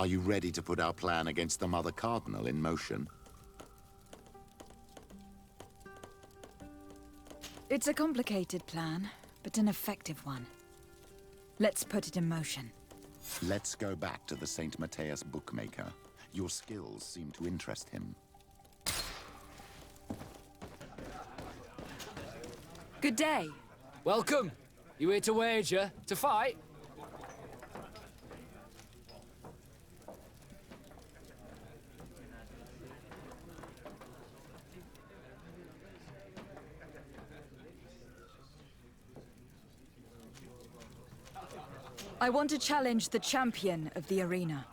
Are you ready to put our plan against the Mother Cardinal in motion? It's a complicated plan, but an effective one. Let's put it in motion. Let's go back to the St. Matthias bookmaker. Your skills seem to interest him. Good day. Welcome. You here to wager? To fight? I want to challenge the champion of the arena.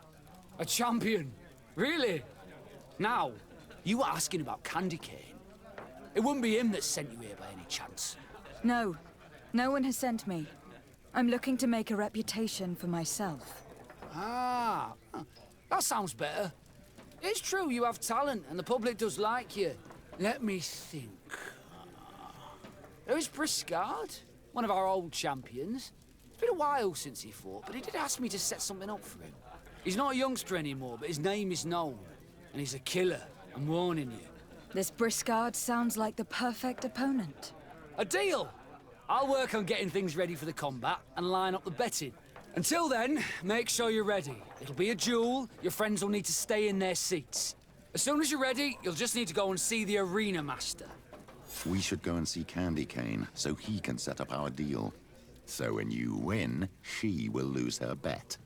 A champion? Really? Now, you were asking about Candy Cane. It wouldn't be him that sent you here by any chance. No. No one has sent me. I'm looking to make a reputation for myself. Ah, that sounds better. It's true you have talent and the public does like you. Let me think. There's Briscard, one of our old champions. It's been a while since he fought, but he did ask me to set something up for him. He's not a youngster anymore, but his name is known. And he's a killer, I'm warning you. This Briscard sounds like the perfect opponent. A deal! I'll work on getting things ready for the combat and line up the betting. Until then, make sure you're ready. It'll be a duel, your friends will need to stay in their seats. As soon as you're ready, you'll just need to go and see the arena master. We should go and see Candy Cane, so he can set up our deal. So when you win, she will lose her bet.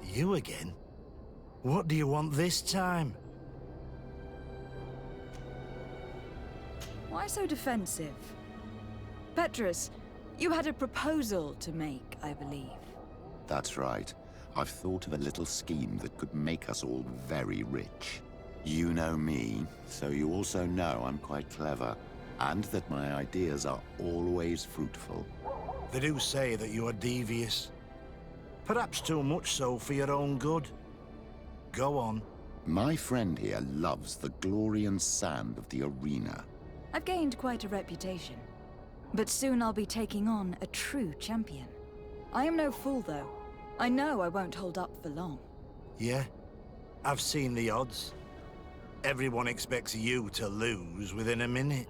You again? What do you want this time? Why so defensive? Petrus, you had a proposal to make, I believe. That's right. I've thought of a little scheme that could make us all very rich. You know me, so you also know I'm quite clever, and that my ideas are always fruitful. They do say that you are devious. Perhaps too much so for your own good. Go on. My friend here loves the glory and sand of the arena. I've gained quite a reputation. But soon I'll be taking on a true champion. I am no fool, though. I know I won't hold up for long. Yeah? I've seen the odds. Everyone expects you to lose within a minute.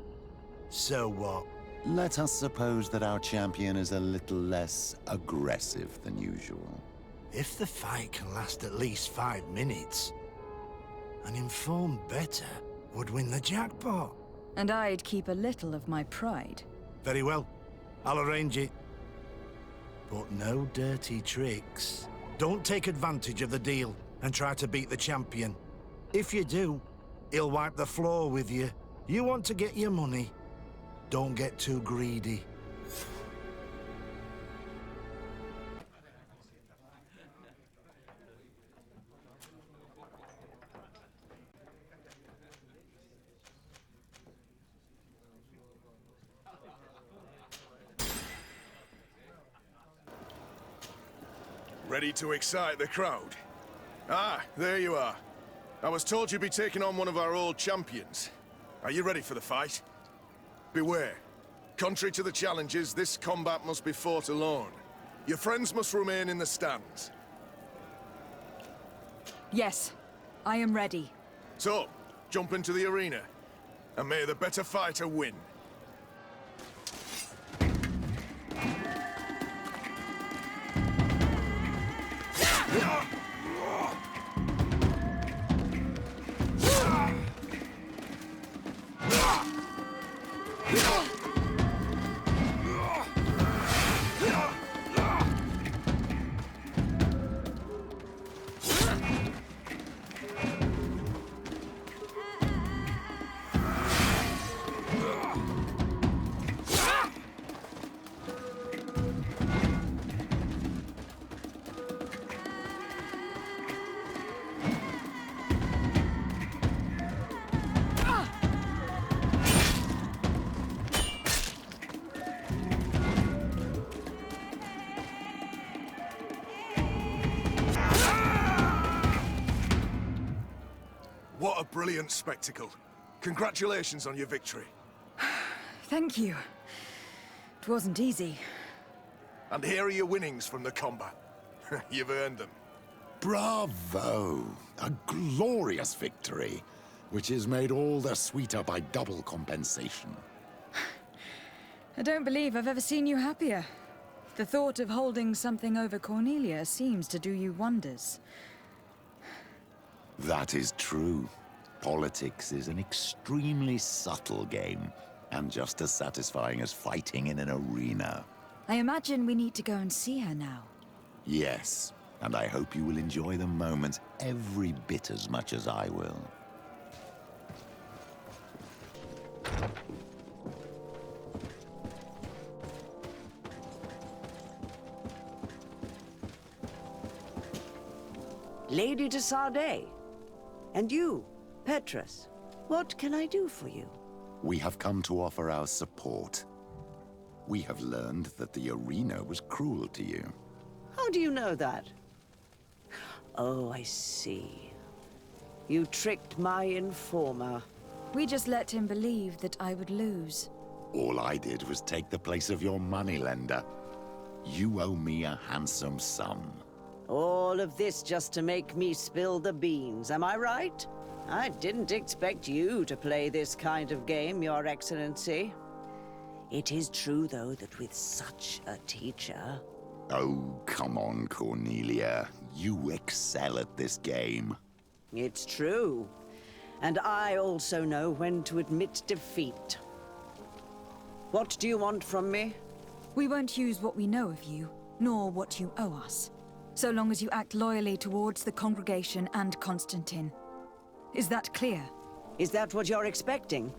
So what? Let us suppose that our champion is a little less aggressive than usual. If the fight can last at least 5 minutes, an informed bettor would win the jackpot. And I'd keep a little of my pride. Very well. I'll arrange it. But no dirty tricks. Don't take advantage of the deal and try to beat the champion. If you do, he'll wipe the floor with you. You want to get your money. Don't get too greedy. Ready to excite the crowd? Ah, there you are. I was told you'd be taking on one of our old champions. Are you ready for the fight? Beware. Contrary to the challenges, this combat must be fought alone. Your friends must remain in the stands. Yes, I am ready. So, jump into the arena, and may the better fighter win. What a brilliant spectacle. Congratulations on your victory. Thank you. It wasn't easy. And here are your winnings from the combat. You've earned them. Bravo! A glorious victory, which is made all the sweeter by double compensation. I don't believe I've ever seen you happier. The thought of holding something over Cornelia seems to do you wonders. That is true. Politics is an extremely subtle game, and just as satisfying as fighting in an arena. I imagine we need to go and see her now. Yes, and I hope you will enjoy the moment every bit as much as I will. Lady de Sardet. And you, Petrus. What can I do for you? We have come to offer our support. We have learned that the arena was cruel to you. How do you know that? Oh, I see. You tricked my informer. We just let him believe that I would lose. All I did was take the place of your moneylender. You owe me a handsome sum. All of this just to make me spill the beans, am I right? I didn't expect you to play this kind of game, Your Excellency. It is true, though, that with such a teacher... Oh, come on, Cornelia. You excel at this game. It's true. And I also know when to admit defeat. What do you want from me? We won't use what we know of you, nor what you owe us, so long as you act loyally towards the congregation and Constantine. Is that clear? Is that what you're expecting?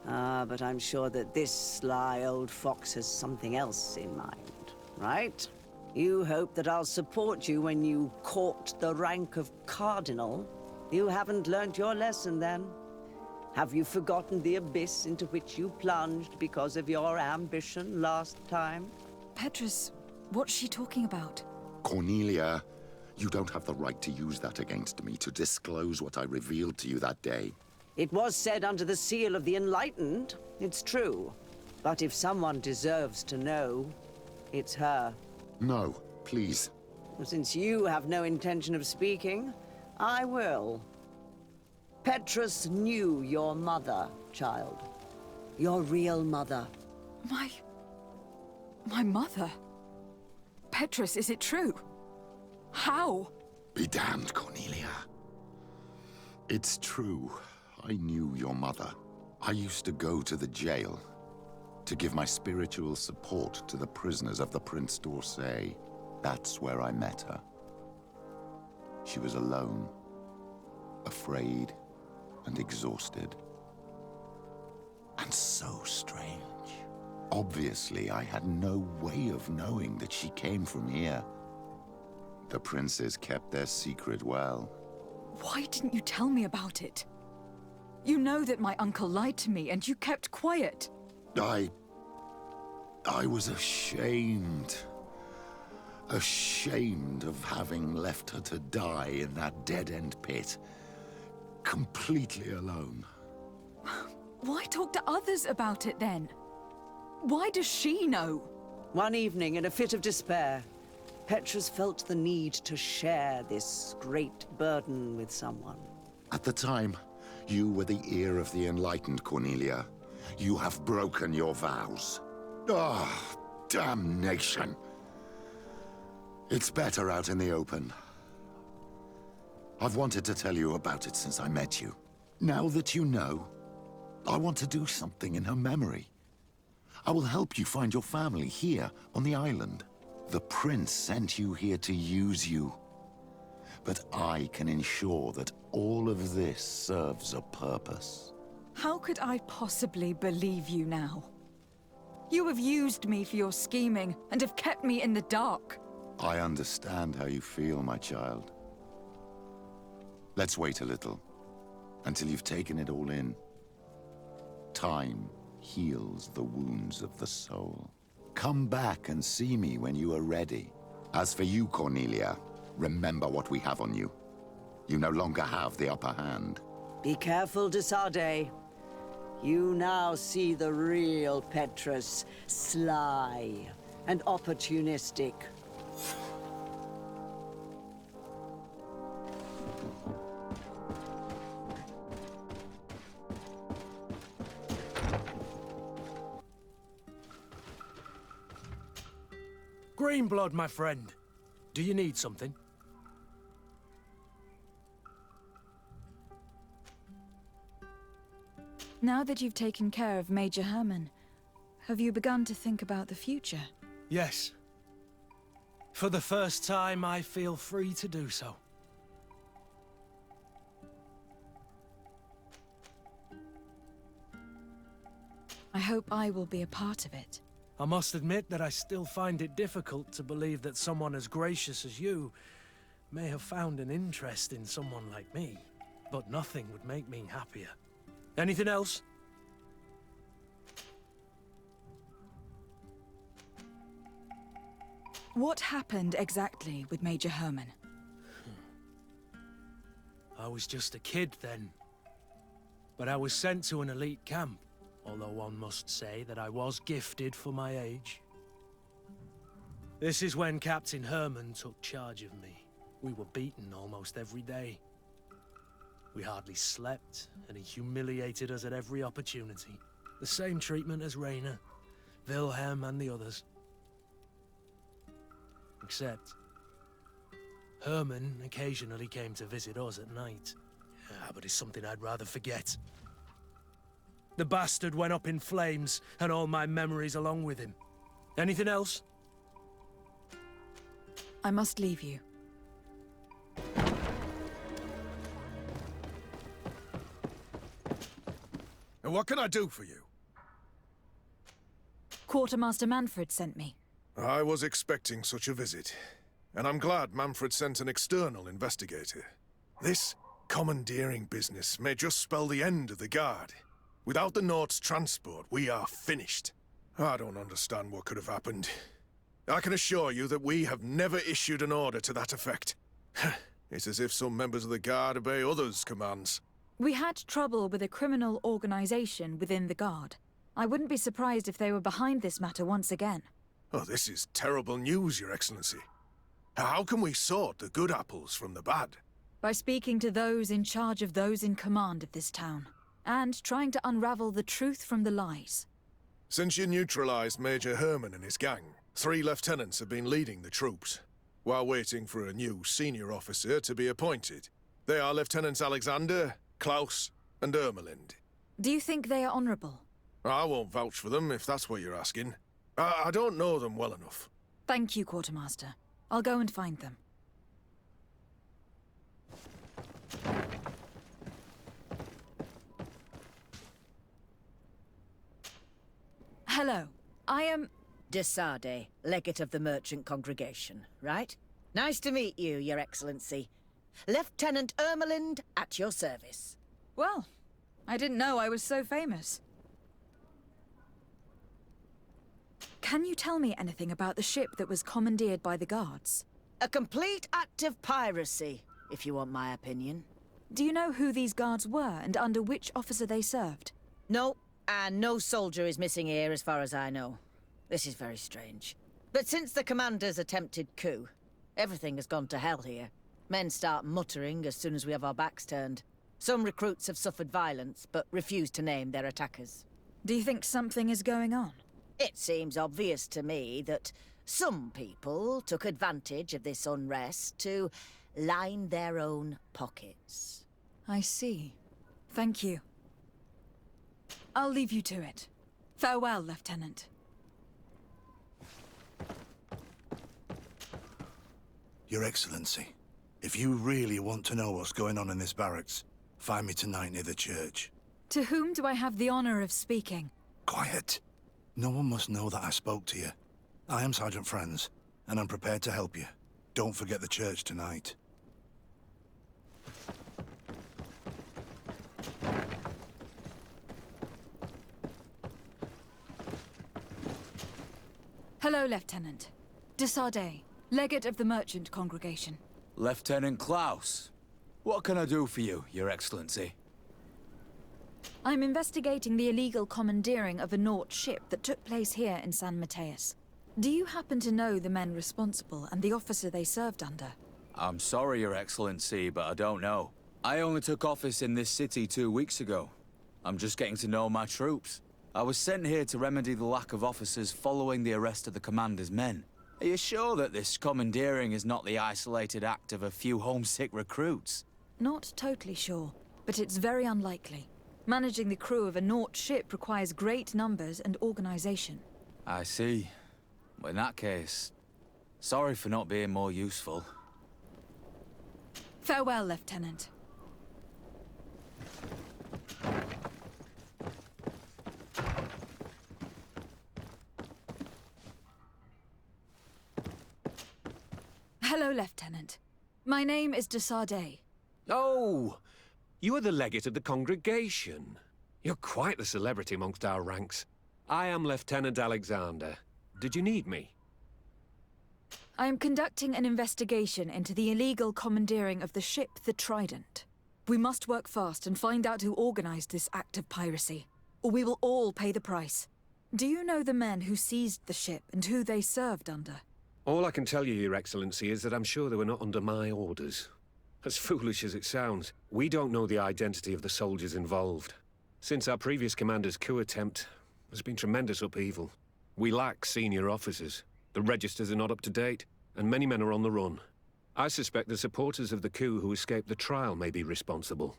But I'm sure that this sly old fox has something else in mind, right? You hope that I'll support you when you court the rank of cardinal? You haven't learnt your lesson, then? Have you forgotten the abyss into which you plunged because of your ambition last time? Petrus, what's she talking about? Cornelia, you don't have the right to use that against me, to disclose what I revealed to you that day. It was said under the seal of the Enlightened, it's true. But if someone deserves to know, it's her. No, please. Since you have no intention of speaking, I will. Petrus knew your mother, child. Your real mother. My mother? Petrus, is it true? How? Be damned, Cornelia. It's true. I knew your mother. I used to go to the jail to give my spiritual support to the prisoners of the Prince d'Orsay. That's where I met her. She was alone, afraid, and exhausted. And so strange. Obviously, I had no way of knowing that she came from here. The princes kept their secret well. Why didn't you tell me about it? You know that my uncle lied to me, and you kept quiet. I was ashamed. Ashamed of having left her to die in that dead-end pit. Completely alone. Why talk to others about it, then? Why does she know? One evening, in a fit of despair, Petrus felt the need to share this great burden with someone. At the time, you were the ear of the enlightened, Cornelia. You have broken your vows. Ah, damnation. It's better out in the open. I've wanted to tell you about it since I met you. Now that you know, I want to do something in her memory. I will help you find your family here on the island. The prince sent you here to use you. But I can ensure that all of this serves a purpose. How could I possibly believe you now? You have used me for your scheming and have kept me in the dark. I understand how you feel, my child. Let's wait a little, until you've taken it all in. Time heals the wounds of the soul. Come back and see me when you are ready. As for you, Cornelia, remember what we have on you. You no longer have the upper hand. Be careful, de Sardet. You now see the real Petrus, sly and opportunistic. Greenblood, my friend. Do you need something? Now that you've taken care of Major Herman, have you begun to think about the future? Yes. For the first time, I feel free to do so. I hope I will be a part of it. I must admit that I still find it difficult to believe that someone as gracious as you may have found an interest in someone like me. But nothing would make me happier. Anything else? What happened exactly with Major Herman? I was just a kid then. But I was sent to an elite camp. Although one must say that I was gifted for my age. This is when Captain Herman took charge of me. We were beaten almost every day. We hardly slept, and he humiliated us at every opportunity. The same treatment as Rainer, Wilhelm, and the others. Except, Herman occasionally came to visit us at night. But it's something I'd rather forget. The bastard went up in flames, and all my memories along with him. Anything else? I must leave you. And what can I do for you? Quartermaster Manfred sent me. I was expecting such a visit, and I'm glad Manfred sent an external investigator. This commandeering business may just spell the end of the Guard. Without the Nord's transport, we are finished. I don't understand what could have happened. I can assure you that we have never issued an order to that effect. It's as if some members of the Guard obey others' commands. We had trouble with a criminal organization within the Guard. I wouldn't be surprised if they were behind this matter once again. Oh, this is terrible news, Your Excellency. How can we sort the good apples from the bad? By speaking to those in charge of those in command of this town. And trying to unravel the truth from the lies. Since you neutralized Major Herman and his gang, 3 lieutenants have been leading the troops, while waiting for a new senior officer to be appointed. They are Lieutenants Alexander, Klaus, and Ermelind. Do you think they are honorable? I won't vouch for them, if that's what you're asking. I don't know them well enough. Thank you, Quartermaster. I'll go and find them. Hello. I am... De Sardet, legate of the merchant congregation, right? Nice to meet you, Your Excellency. Lieutenant Ermelind, at your service. Well, I didn't know I was so famous. Can you tell me anything about the ship that was commandeered by the guards? A complete act of piracy, if you want my opinion. Do you know who these guards were and under which officer they served? No, and no soldier is missing here as far as I know. This is very strange. But since the commander's attempted coup, everything has gone to hell here. Men start muttering as soon as we have our backs turned. Some recruits have suffered violence, but refuse to name their attackers. Do you think something is going on? It seems obvious to me that some people took advantage of this unrest to line their own pockets. I see. Thank you. I'll leave you to it. Farewell, Lieutenant. Your Excellency, if you really want to know what's going on in this barracks, find me tonight near the church. To whom do I have the honor of speaking? Quiet. No one must know that I spoke to you. I am Sergeant Franz, and I'm prepared to help you. Don't forget the church tonight. Hello, Lieutenant. De Sardet, legate of the merchant congregation. Lieutenant Klaus, what can I do for you, Your Excellency? I'm investigating the illegal commandeering of a Naut ship that took place here in San Mateus. Do you happen to know the men responsible and the officer they served under? I'm sorry, Your Excellency, but I don't know. I only took office in this city 2 weeks ago. I'm just getting to know my troops. I was sent here to remedy the lack of officers following the arrest of the commander's men. Are you sure that this commandeering is not the isolated act of a few homesick recruits? Not totally sure, but it's very unlikely. Managing the crew of a Naut ship requires great numbers and organization. I see. Well, in that case, sorry for not being more useful. Farewell, Lieutenant. Hello, Lieutenant. My name is de Sardet. Oh, you are the legate of the congregation. You're quite the celebrity amongst our ranks. I am Lieutenant Alexander. Did you need me? I am conducting an investigation into the illegal commandeering of the ship the Trident. We must work fast and find out who organized this act of piracy, or we will all pay the price. Do you know the men who seized the ship and who they served under? All I can tell you, Your Excellency, is that I'm sure they were not under my orders. As foolish as it sounds, we don't know the identity of the soldiers involved. Since our previous commander's coup attempt, there's been tremendous upheaval. We lack senior officers. The registers are not up to date, and many men are on the run. I suspect the supporters of the coup who escaped the trial may be responsible.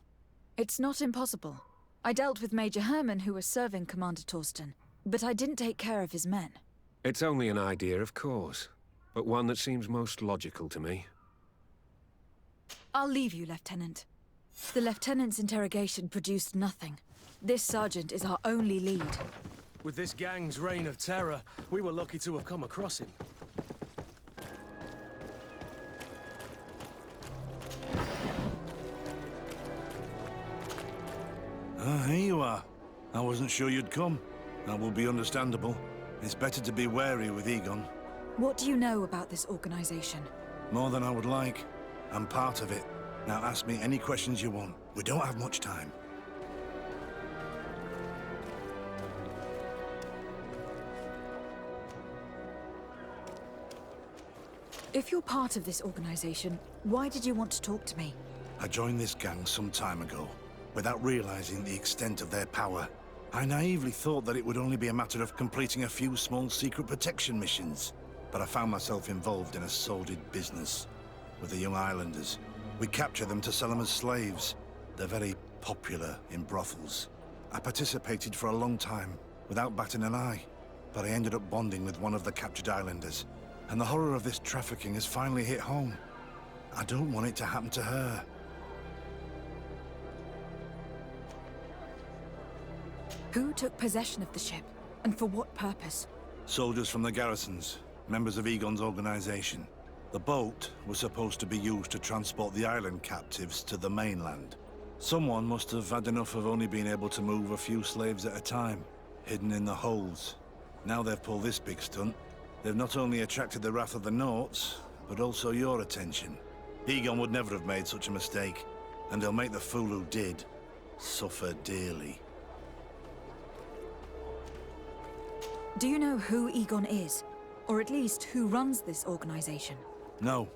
It's not impossible. I dealt with Major Herman, who was serving Commander Torsten, but I didn't take care of his men. It's only an idea, of course, but one that seems most logical to me. I'll leave you, Lieutenant. The Lieutenant's interrogation produced nothing. This sergeant is our only lead. With this gang's reign of terror, we were lucky to have come across him. Here you are. I wasn't sure you'd come. That will be understandable. It's better to be wary with Egon. What do you know about this organization? More than I would like. I'm part of it. Now ask me any questions you want. We don't have much time. If you're part of this organization, why did you want to talk to me? I joined this gang some time ago, without realizing the extent of their power. I naively thought that it would only be a matter of completing a few small secret protection missions. But I found myself involved in a sordid business with the young islanders. We capture them to sell them as slaves. They're very popular in brothels. I participated for a long time, without batting an eye. But I ended up bonding with one of the captured islanders. And the horror of this trafficking has finally hit home. I don't want it to happen to her. Who took possession of the ship, and for what purpose? Soldiers from the garrisons, members of Egon's organization. The boat was supposed to be used to transport the island captives to the mainland. Someone must have had enough of only being able to move a few slaves at a time, hidden in the holds. Now they've pulled this big stunt. They've not only attracted the wrath of the Nauts, but also your attention. Egon would never have made such a mistake, and he'll make the fool who did suffer dearly. Do you know who Egon is? Or at least who runs this organization? No.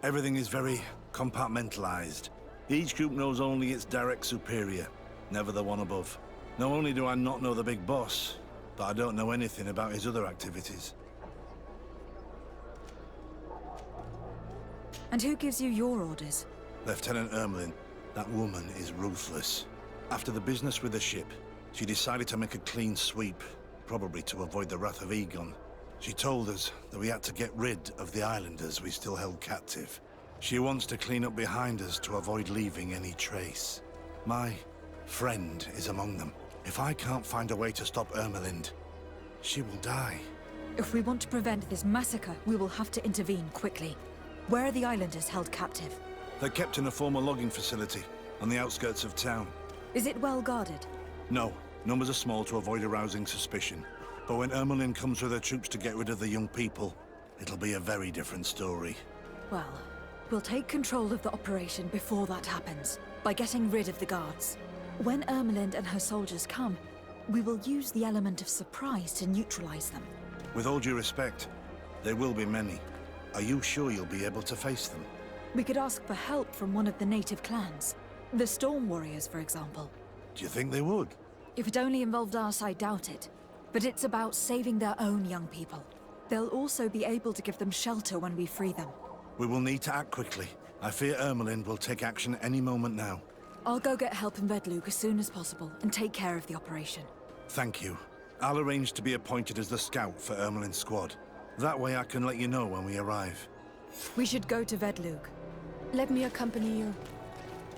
Everything is very compartmentalized. Each group knows only its direct superior, never the one above. Not only do I not know the big boss, but I don't know anything about his other activities. And who gives you your orders? Lieutenant Ermelin. That woman is ruthless. After the business with the ship, she decided to make a clean sweep, probably to avoid the wrath of Egon. She told us that we had to get rid of the islanders we still held captive. She wants to clean up behind us to avoid leaving any trace. My friend is among them. If I can't find a way to stop Ermelind, she will die. If we want to prevent this massacre, we will have to intervene quickly. Where are the islanders held captive? They're kept in a former logging facility on the outskirts of town. Is it well guarded? No. Numbers are small to avoid arousing suspicion. But when Ermelin comes with her troops to get rid of the young people, it'll be a very different story. Well, we'll take control of the operation before that happens, by getting rid of the guards. When Ermelind and her soldiers come, we will use the element of surprise to neutralize them. With all due respect, there will be many. Are you sure you'll be able to face them? We could ask for help from one of the native clans. The Storm Warriors, for example. Do you think they would? If it only involved us, I doubt it. But it's about saving their own young people. They'll also be able to give them shelter when we free them. We will need to act quickly. I fear Ermelind will take action any moment now. I'll go get help in Vedlug as soon as possible and take care of the operation. Thank you. I'll arrange to be appointed as the scout for Ermelind's squad. That way I can let you know when we arrive. We should go to Vedlug. Let me accompany you.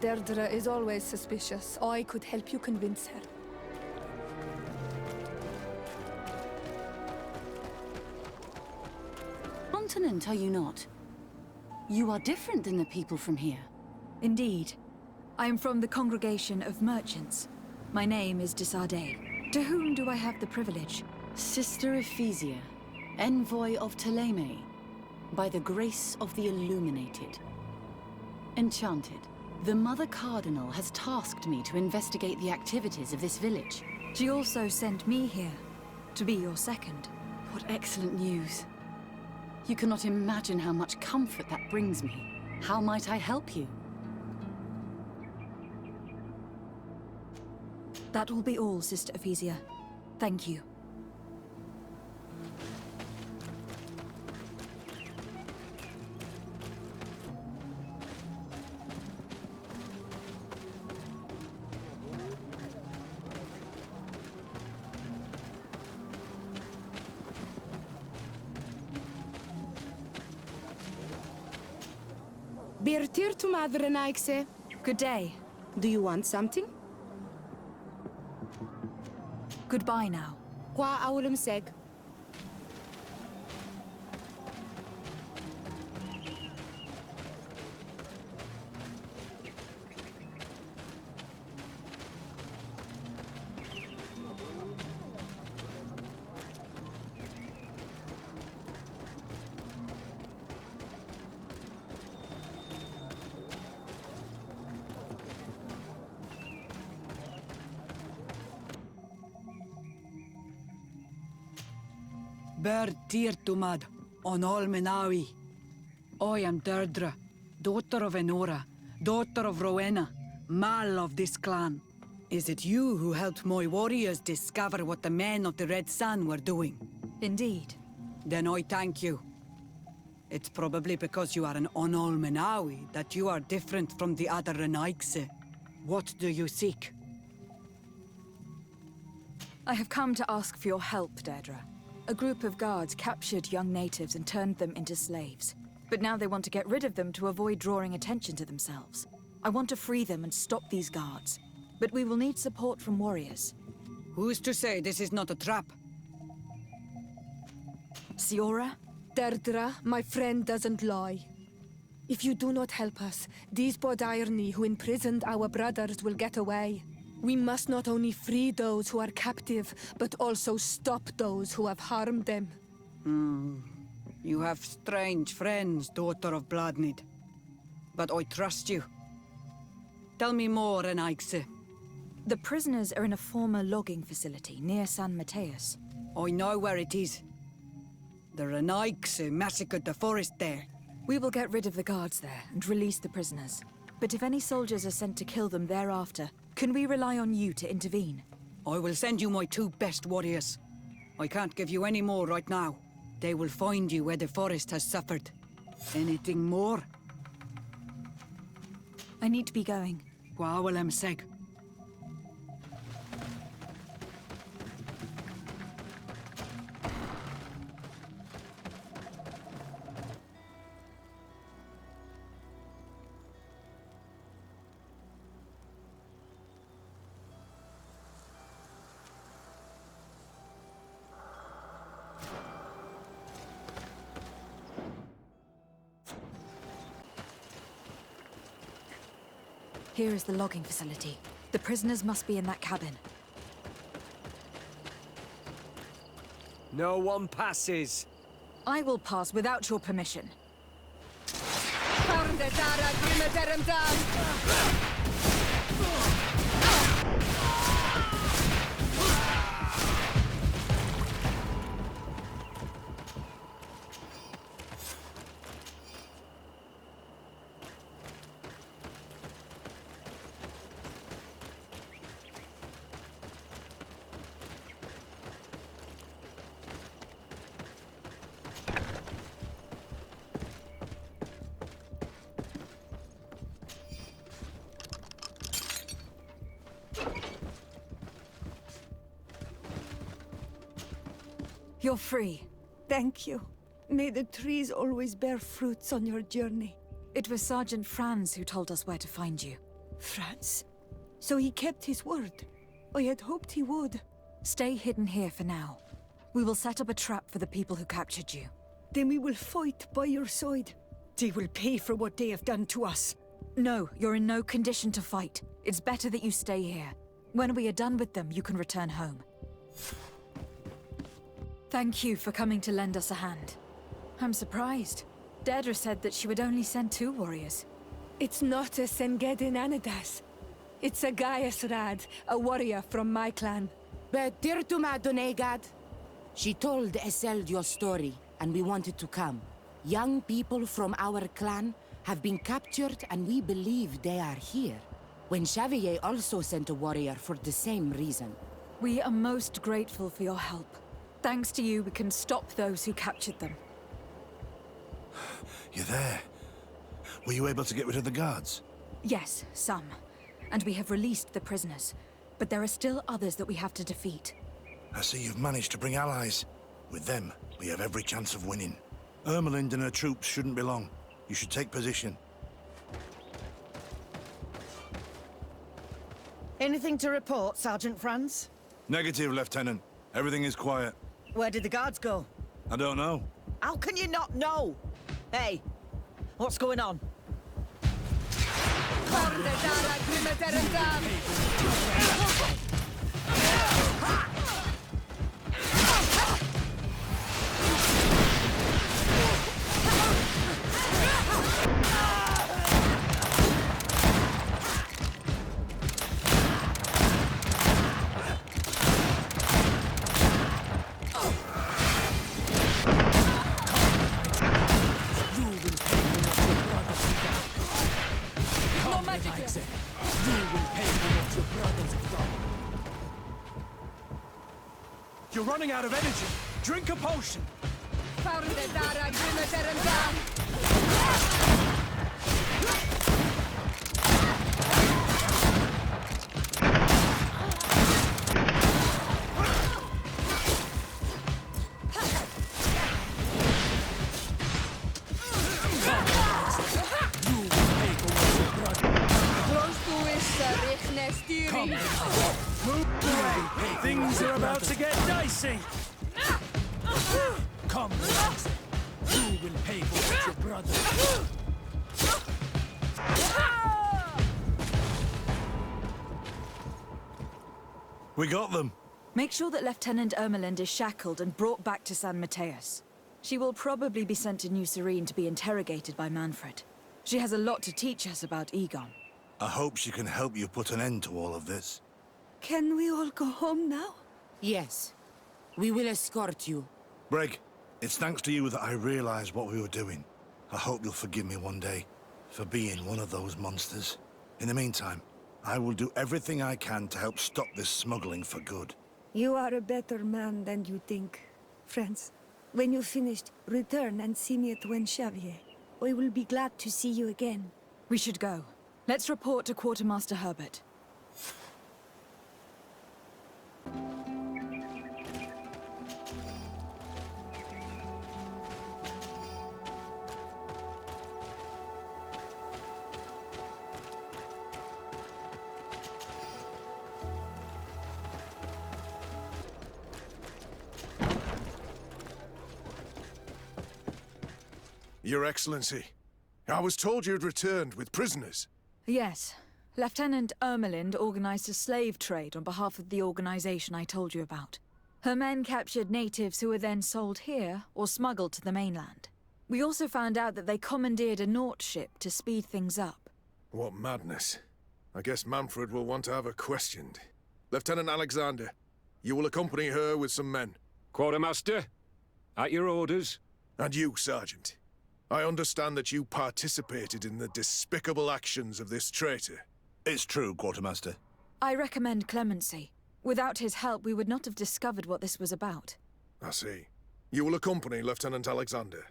Derdre is always suspicious. I could help you convince her. Continent, are you not? You are different than the people from here. Indeed. I am from the Congregation of Merchants. My name is de Sardet. To whom do I have the privilege? Sister Ephesia, envoy of Ptolemy, by the grace of the Illuminated. Enchanted, the Mother Cardinal has tasked me to investigate the activities of this village. She also sent me here, to be your second. What excellent news. You cannot imagine how much comfort that brings me. How might I help you? That will be all, Sister Ephesia. Thank you. Birtir to Madre Naixe. Good day. Do you want something? Goodbye now. Qua aulum seg. Birtir tumad, on all Menawi. I am Derdre, daughter of Enora, daughter of Rowena, Mal of this clan. Is it you who helped my warriors discover what the men of the Red Sun were doing? Indeed. Then I thank you. It's probably because you are an Onol Menawi that you are different from the other Renaigse. What do you seek? I have come to ask for your help, Derdre. A group of guards captured young natives and turned them into slaves. But now they want to get rid of them to avoid drawing attention to themselves. I want to free them and stop these guards. But we will need support from warriors. Who's to say this is not a trap? Siora? Derdre, my friend doesn't lie. If you do not help us, these Bodairni who imprisoned our brothers will get away. We must not only free those who are captive, but also stop those who have harmed them. You have strange friends, daughter of Bloodnid. But I trust you. Tell me more, Renaigse. The prisoners are in a former logging facility near San Mateus. I know where it is. The Renaigse massacred the forest there. We will get rid of the guards there and release the prisoners. But if any soldiers are sent to kill them thereafter, can we rely on you to intervene? I will send you my 2 best warriors. I can't give you any more right now. They will find you where the forest has suffered. Anything more? I need to be going. Gwawalem seg. Here is the logging facility. The prisoners must be in that cabin. No one passes. I will pass without your permission. You're free. Thank you. May the trees always bear fruits on your journey. It was Sergeant Franz who told us where to find you. Franz? So he kept his word. I had hoped he would. Stay hidden here for now. We will set up a trap for the people who captured you. Then we will fight by your side. They will pay for what they have done to us. No, you're in no condition to fight. It's better that you stay here. When we are done with them, you can return home. Thank you for coming to lend us a hand. I'm surprised. Derdre said that she would only send 2 warriors. It's not a Sengedin Anadas. It's a Gaius Rad, a warrior from my clan. But Tirtuma Donegad, she told Eseld your story, and we wanted to come. Young people from our clan have been captured, and we believe they are here. When Xavier also sent a warrior for the same reason. We are most grateful for your help. Thanks to you, we can stop those who captured them. You're there. Were you able to get rid of the guards? Yes, some. And we have released the prisoners. But there are still others that we have to defeat. I see you've managed to bring allies. With them, we have every chance of winning. Ermelind and her troops shouldn't be long. You should take position. Anything to report, Sergeant Franz? Negative, Lieutenant. Everything is quiet. Where did the guards go? I don't know. How can you not know? Hey, what's going on? You're running out of energy. Drink a potion. Move away. Things are about to get dicey. Come, you will pay for what your brother. We got them. Make sure that Lieutenant Ermelind is shackled and brought back to San Mateus. She will probably be sent to New Serene to be interrogated by Manfred. She has a lot to teach us about Egon. I hope she can help you put an end to all of this. Can we all go home now? Yes. We will escort you. Breg, it's thanks to you that I realized what we were doing. I hope you'll forgive me one day for being one of those monsters. In the meantime, I will do everything I can to help stop this smuggling for good. You are a better man than you think, Franz. When you're finished, return and see me at Xavier. I will be glad to see you again. We should go. Let's report to Quartermaster Herbert. Your Excellency, I was told you had returned with prisoners. Yes. Lieutenant Ermelind organized a slave trade on behalf of the organization I told you about. Her men captured natives who were then sold here or smuggled to the mainland. We also found out that they commandeered a Naut ship to speed things up. What madness. I guess Manfred will want to have her questioned. Lieutenant Alexander, you will accompany her with some men. Quartermaster, at your orders. And you, Sergeant. I understand that you participated in the despicable actions of this traitor. It's true, Quartermaster. I recommend clemency. Without his help, we would not have discovered what this was about. I see. You will accompany Lieutenant Alexander.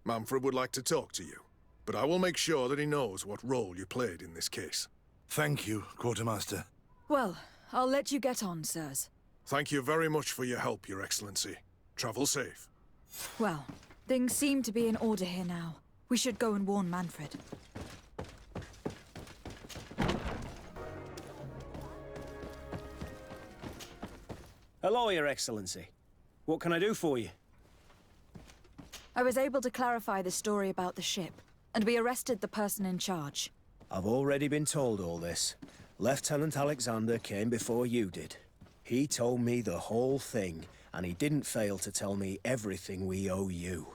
Manfred would like to talk to you, but I will make sure that he knows what role you played in this case. Thank you, Quartermaster. Well, I'll let you get on, sirs. Thank you very much for your help, Your Excellency. Travel safe. Well, things seem to be in order here now. We should go and warn Manfred. Hello, Your Excellency. What can I do for you? I was able to clarify the story about the ship, and we arrested the person in charge. I've already been told all this. Lieutenant Alexander came before you did. He told me the whole thing, and he didn't fail to tell me everything we owe you.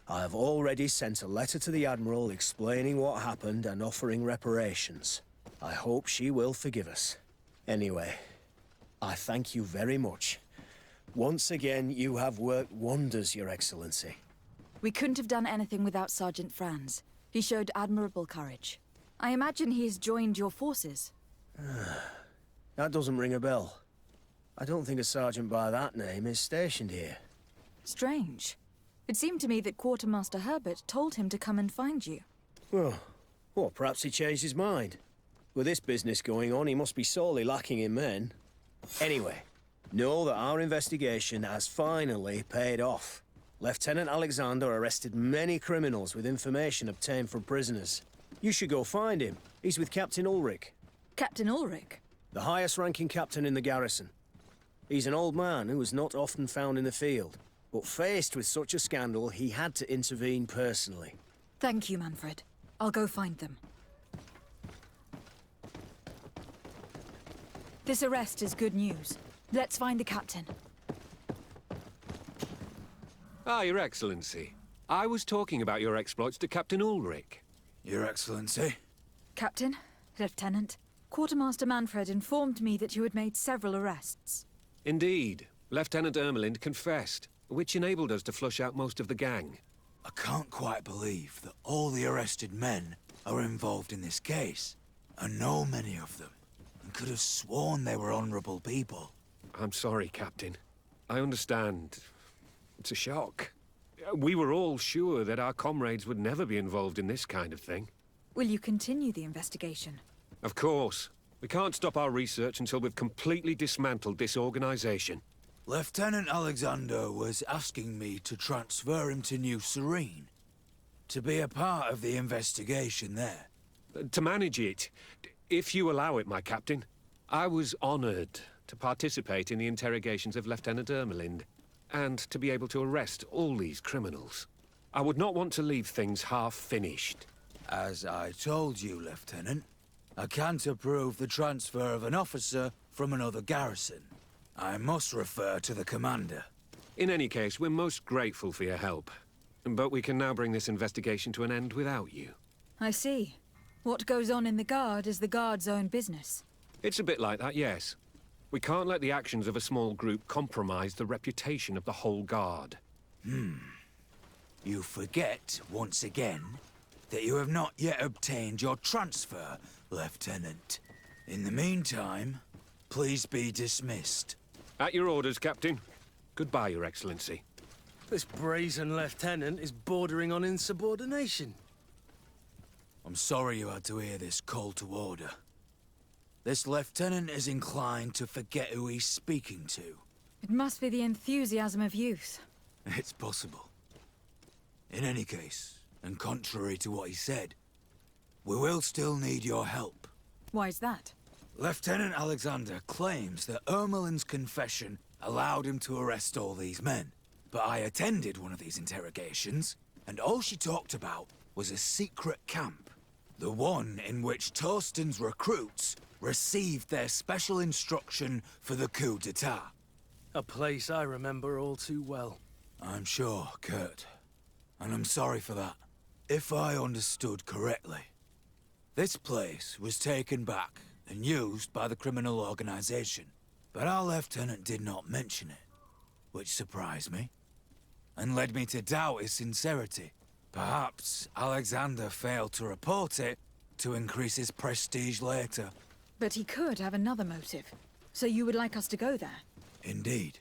I have already sent a letter to the Admiral explaining what happened and offering reparations. I hope she will forgive us. Anyway, I thank you very much. Once again, you have worked wonders, Your Excellency. We couldn't have done anything without Sergeant Franz. He showed admirable courage. I imagine he has joined your forces. That doesn't ring a bell. I don't think a sergeant by that name is stationed here. Strange. It seemed to me that Quartermaster Herbert told him to come and find you. Well, perhaps he changed his mind. With this business going on, he must be sorely lacking in men. Anyway, know that our investigation has finally paid off. Lieutenant Alexander arrested many criminals with information obtained from prisoners. You should go find him. He's with Captain Ulric. Captain Ulric? The highest-ranking captain in the garrison. He's an old man who was not often found in the field, but faced with such a scandal, he had to intervene personally. Thank you, Manfred. I'll go find them. This arrest is good news. Let's find the captain. Ah, Your Excellency. I was talking about your exploits to Captain Ulric. Your Excellency? Captain, Lieutenant, Quartermaster Manfred informed me that you had made several arrests. Indeed. Lieutenant Ermelind confessed, which enabled us to flush out most of the gang. I can't quite believe that all the arrested men are involved in this case. I know many of them, and could have sworn they were honorable people. I'm sorry, Captain. I understand. It's a shock. We were all sure that our comrades would never be involved in this kind of thing. Will you continue the investigation? Of course. We can't stop our research until we've completely dismantled this organization. Lieutenant Alexander was asking me to transfer him to New Serene, to be a part of the investigation there. To manage it, if you allow it, my captain. I was honored to participate in the interrogations of Lieutenant Ermelind, and to be able to arrest all these criminals. I would not want to leave things half-finished. As I told you, Lieutenant, I can't approve the transfer of an officer from another garrison. I must refer to the commander. In any case, we're most grateful for your help. But we can now bring this investigation to an end without you. I see. What goes on in the Guard is the Guard's own business. It's a bit like that, yes. We can't let the actions of a small group compromise the reputation of the whole Guard. You forget, once again, that you have not yet obtained your transfer, Lieutenant. In the meantime, please be dismissed. At your orders, Captain. Goodbye, Your Excellency. This brazen lieutenant is bordering on insubordination. I'm sorry you had to hear this call to order. This lieutenant is inclined to forget who he's speaking to. It must be the enthusiasm of youth. It's possible. In any case, and contrary to what he said, we will still need your help. Why's that? Lieutenant Alexander claims that Ermelin's confession allowed him to arrest all these men. But I attended one of these interrogations, and all she talked about was a secret camp. The one in which Torsten's recruits received their special instruction for the coup d'etat. A place I remember all too well. I'm sure, Kurt. And I'm sorry for that. If I understood correctly, this place was taken back and used by the criminal organization. But our lieutenant did not mention it, which surprised me, and led me to doubt his sincerity. Perhaps Alexander failed to report it to increase his prestige later. But he could have another motive. So you would like us to go there? Indeed.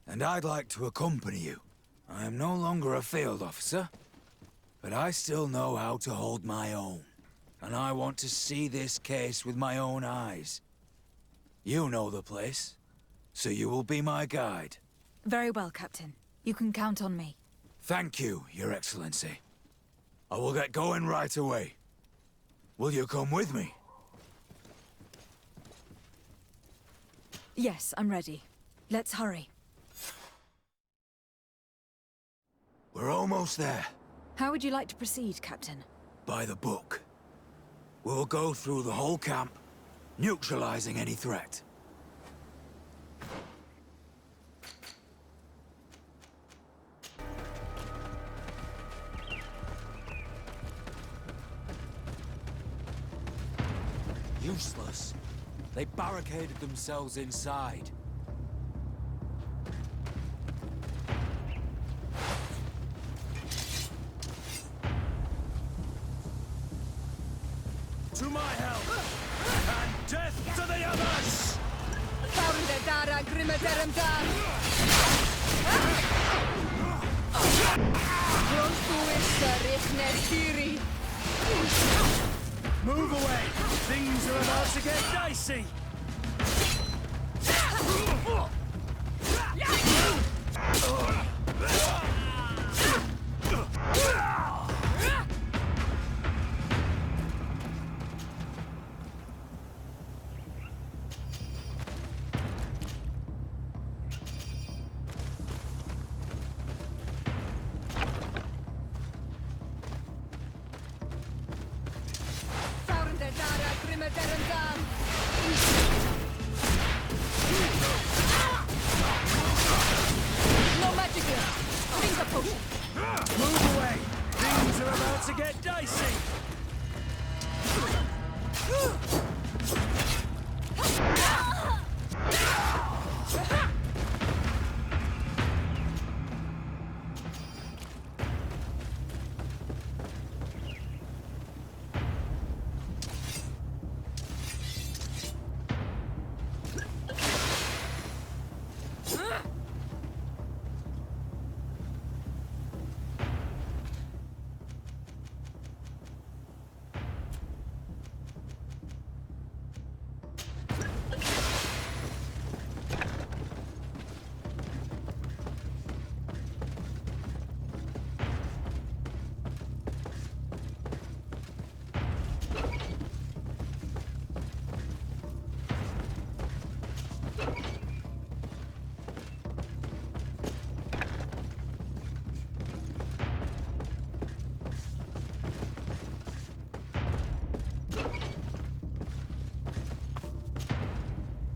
And I'd like to accompany you. I am no longer a field officer, but I still know how to hold my own. And I want to see this case with my own eyes. You know the place, so you will be my guide. Very well, Captain. You can count on me. Thank you, Your Excellency. I will get going right away. Will you come with me? Yes, I'm ready. Let's hurry. We're almost there. How would you like to proceed, Captain? By the book. We'll go through the whole camp, neutralizing any threat. Useless. They barricaded themselves inside. To my help! And death to the others! Move away! Things are about to get dicey! No magic here! Drink a potion! Move away! Things are about to get dicey!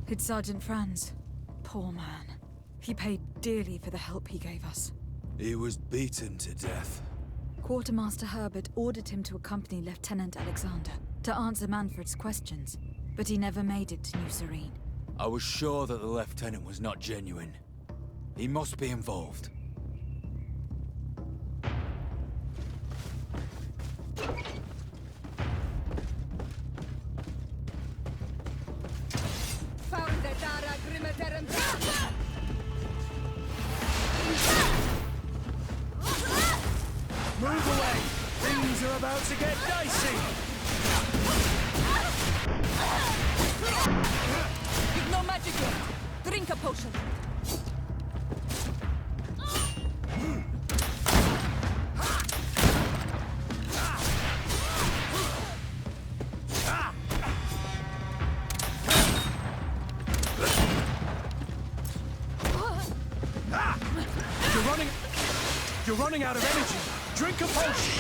It's Sergeant Franz. Poor man. He paid dearly for the help he gave us. He was beaten to death. Quartermaster Herbert ordered him to accompany Lieutenant Alexander to answer Manfred's questions, but he never made it to New Serene. I was sure that the lieutenant was not genuine. He must be involved. Move away! Things are about to get dicey! You've no magic yet. Drink a potion. You're running out of energy! Drink a potion!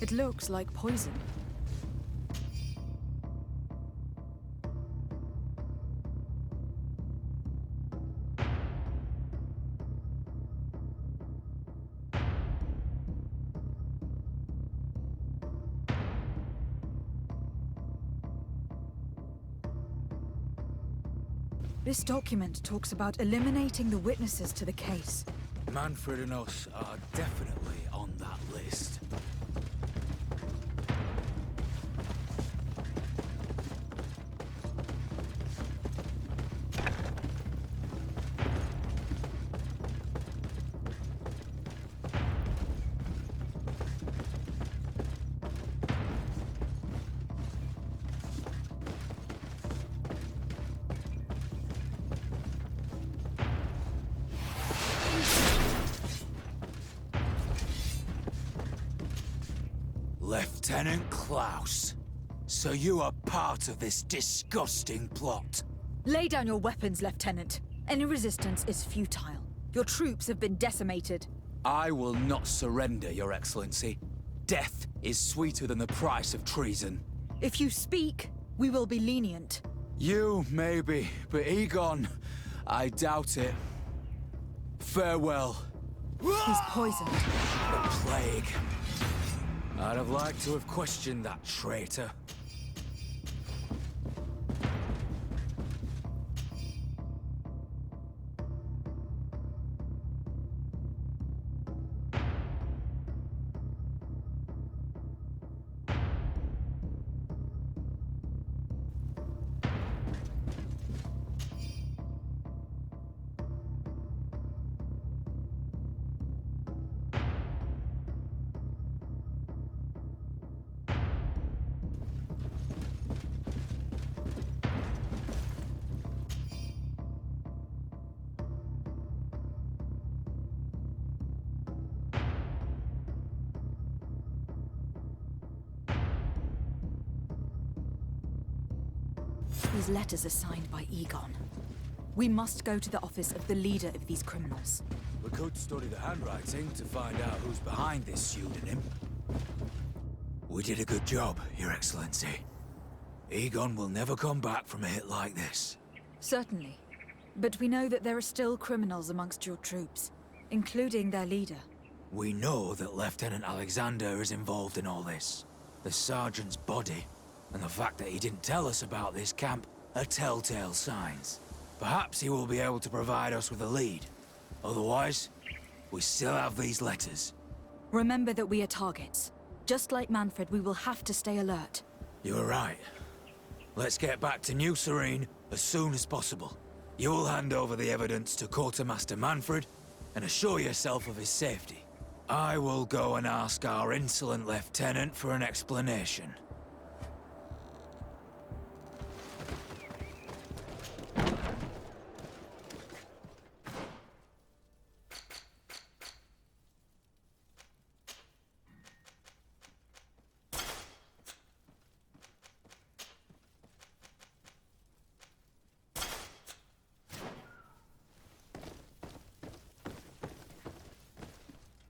It looks like poison. This document talks about eliminating the witnesses to the case. Manfred and us are definitely on that list. Lieutenant Klaus, so you are part of this disgusting plot. Lay down your weapons, Lieutenant. Any resistance is futile. Your troops have been decimated. I will not surrender, Your Excellency. Death is sweeter than the price of treason. If you speak, we will be lenient. You, maybe, but Egon, I doubt it. Farewell. He's poisoned. The plague. I'd have liked to have questioned that traitor. These letters are signed by Egon. We must go to the office of the leader of these criminals. We could study the handwriting to find out who's behind this pseudonym. We did a good job, Your Excellency. Egon will never come back from a hit like this. Certainly. But we know that there are still criminals amongst your troops, including their leader. We know that Lieutenant Alexander is involved in all this. The sergeant's body, and the fact that he didn't tell us about this camp, are telltale signs. Perhaps he will be able to provide us with a lead. Otherwise, we still have these letters. Remember that we are targets. Just like Manfred, we will have to stay alert. You're right. Let's get back to New Serene as soon as possible. You'll hand over the evidence to Quartermaster Manfred and assure yourself of his safety. I will go and ask our insolent lieutenant for an explanation.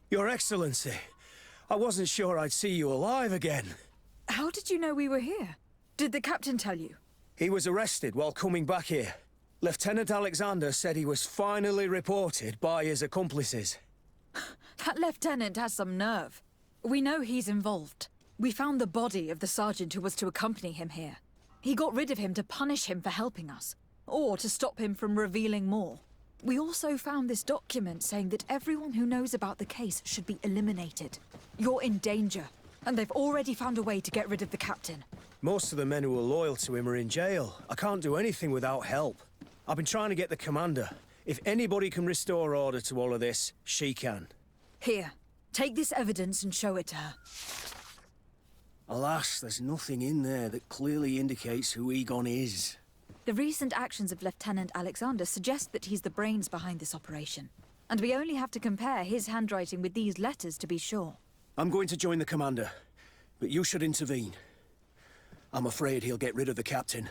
Your Excellency, I wasn't sure I'd see you alive again. How did you know we were here? Did the captain tell you? He was arrested while coming back here. Lieutenant Alexander said he was finally reported by his accomplices. That lieutenant has some nerve. We know he's involved. We found the body of the sergeant who was to accompany him here. He got rid of him to punish him for helping us, or to stop him from revealing more. We also found this document saying that everyone who knows about the case should be eliminated. You're in danger, and they've already found a way to get rid of the captain. Most of the men who are loyal to him are in jail. I can't do anything without help. I've been trying to get the commander. If anybody can restore order to all of this, she can. Here, take this evidence and show it to her. Alas, there's nothing in there that clearly indicates who Egon is. The recent actions of Lieutenant Alexander suggest that he's the brains behind this operation. And we only have to compare his handwriting with these letters to be sure. I'm going to join the commander, but you should intervene. I'm afraid he'll get rid of the captain.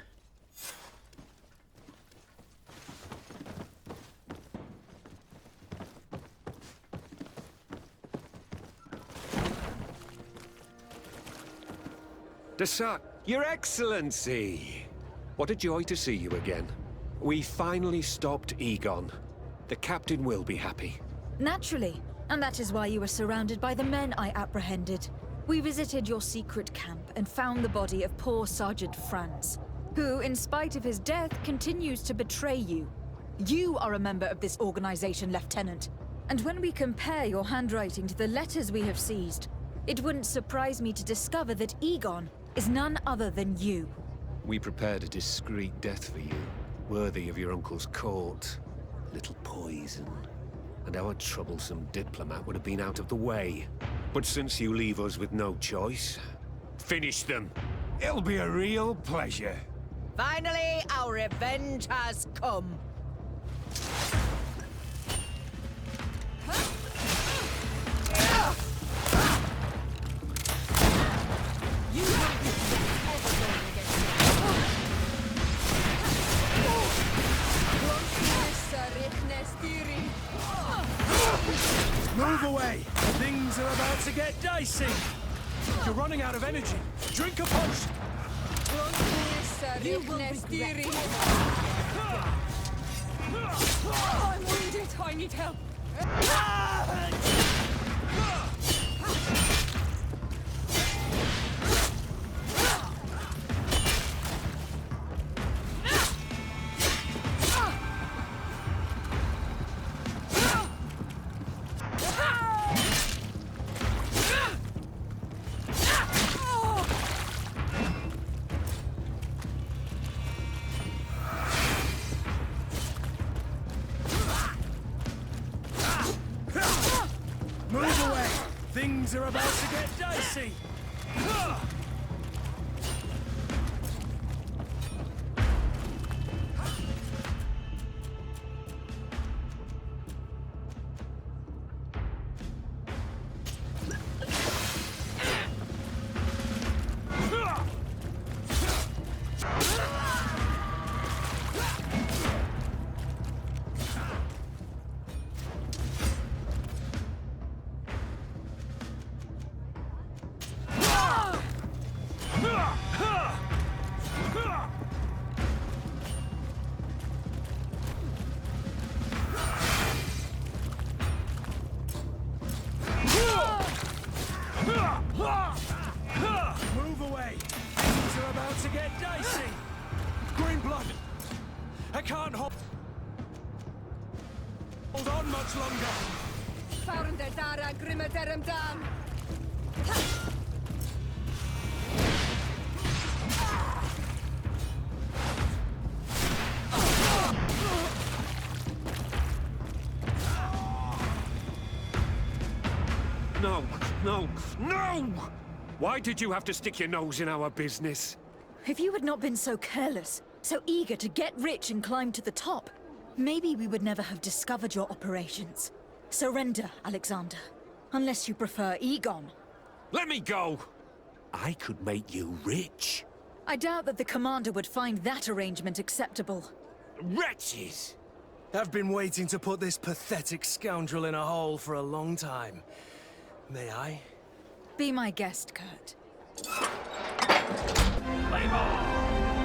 Your Excellency! What a joy to see you again. We finally stopped Egon. The captain will be happy. Naturally. And that is why you were surrounded by the men I apprehended. We visited your secret camp and found the body of poor Sergeant Franz, who, in spite of his death, continues to betray you. You are a member of this organization, Lieutenant. And when we compare your handwriting to the letters we have seized, it wouldn't surprise me to discover that Egon is none other than you. We prepared a discreet death for you, worthy of your uncle's court. A little poison, and our troublesome diplomat would have been out of the way. But since you leave us with no choice, finish them. It'll be a real pleasure. Finally, our revenge has come. You won't be ever going against me. Move away! Things are about to get dicey! You're running out of energy. Drink a potion! I'm wounded. I need help. Move away! Things are about to get dicey! Move away! Things are about to get dicey! Green blood! I can't hold on much longer! No, no, no! Why did you have to stick your nose in our business? If you had not been so careless, so eager to get rich and climb to the top, maybe we would never have discovered your operations. Surrender, Alexander. Unless you prefer Egon. Let me go! I could make you rich. I doubt that the commander would find that arrangement acceptable. Wretches! I've been waiting to put this pathetic scoundrel in a hole for a long time. May I? Be my guest, Kurt. Play ball!